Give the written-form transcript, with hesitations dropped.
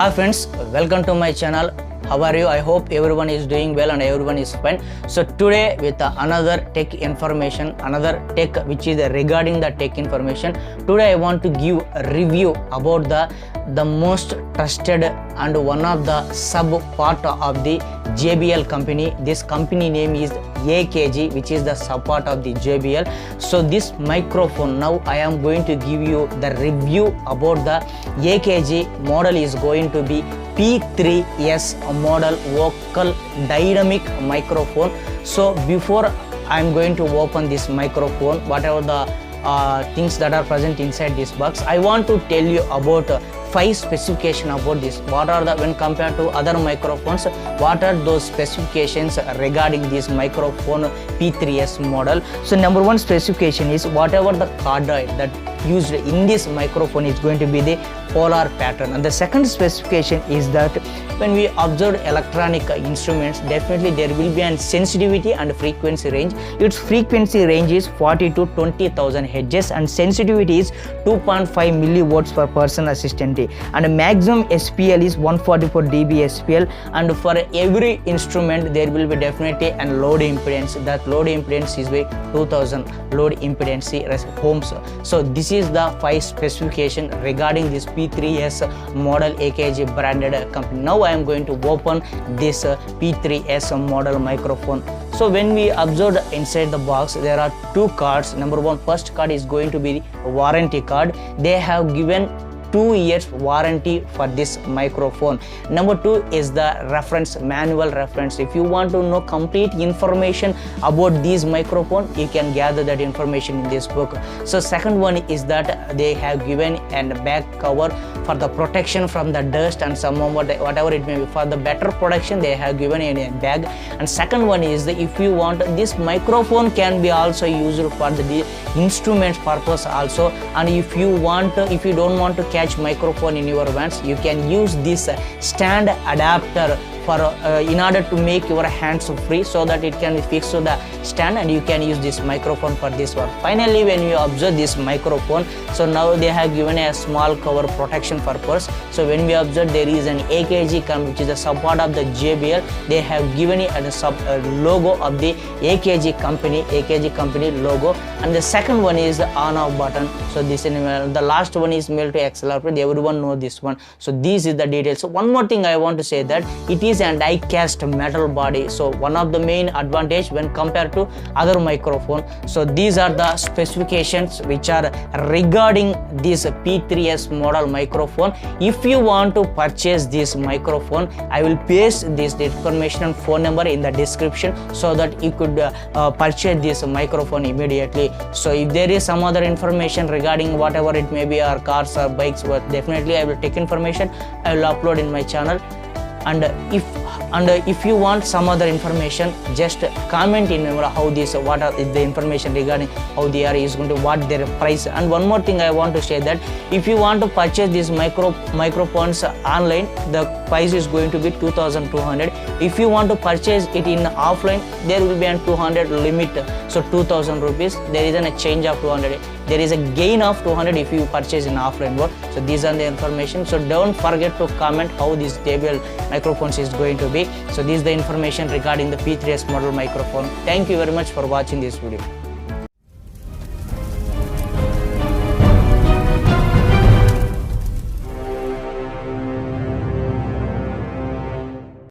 Hi friends, welcome to my channel. How are you? I hope everyone is doing well and everyone is fine. So today with another tech information, another tech which is regarding the tech information. Today I want to give a review about the most trusted and one of the sub part of the JBL company. This company name is AKG, which is the sub part of the JBL. So this microphone, now I am going to give you the review about the AKG model is going to be P3S model vocal dynamic microphone. So before I am going to open this microphone, whatever the things that are present inside this box, I want to tell you about 5 specifications about this. What are the, when compared to other microphones, what are those specifications regarding this microphone P3S model? So number 1 specification is whatever the cardioid that used in this microphone is going to be the polar pattern. And the second specification is that when we observe electronic instruments, definitely there will be an sensitivity and frequency range. Its frequency range is 40 to 20,000 hertz and sensitivity is 2.5 milliwatts per person assistant, and maximum SPL is 144 dB SPL. And for every instrument there will be definitely a load impedance. That load impedance is by 2000 load impedance ohms. So this is the 5 specification regarding this P3S model AKG branded company. Now I am going to open this P3S model microphone. So when we observe inside the box, there are 2 cards. Number 1, first card is going to be the warranty card. They have given 2 years warranty for this microphone. Number 2 is the reference, manual reference. If you want to know complete information about this microphone, you can gather that information in this book. So second one is that they have given a back cover for the protection from the dust and some whatever it may be. For the better protection, they have given a bag. And second one is that if you want, this microphone can be also used for the instrument purpose also. And if you don't want to catch microphone in your hands, you can use this stand adapter for in order to make your hands free, so that it can be fixed to the stand and you can use this microphone for this one. Finally, when you observe this microphone, so now they have given a small cover protection purpose. So when we observe, there is an AKG which is a sub part of the JBL. They have given it a logo of the AKG company logo. And the second one is the on off button. So this is the last one is male to accelerator. Everyone know this one. So this is the details. So one more thing I want to say, that it is an die cast metal body. So one of the main advantage when compared to other microphone. So these are the specifications which are regarding this P3S model microphone. If you want to purchase this microphone, I will paste this information and phone number in the description, so that you could purchase this microphone immediately. So if there is some other information regarding whatever it may be, or cars or bikes, but definitely I will take information, I will upload in my channel. And if you want some other information, just comment in how this, what are the information regarding how they are is going to, what their price. And one more thing I want to say, that if you want to purchase these microphones online, the price is going to be 2,200. If you want to purchase it in offline, there will be a 200 limit, so 2,000 rupees. There is a change of 200. There is a gain of 200 if you purchase in offline mode. So these are the information. So don't forget to comment how this JBL microphones is going to be. So this is the information regarding the P3S model microphone. Thank you very much for watching this video.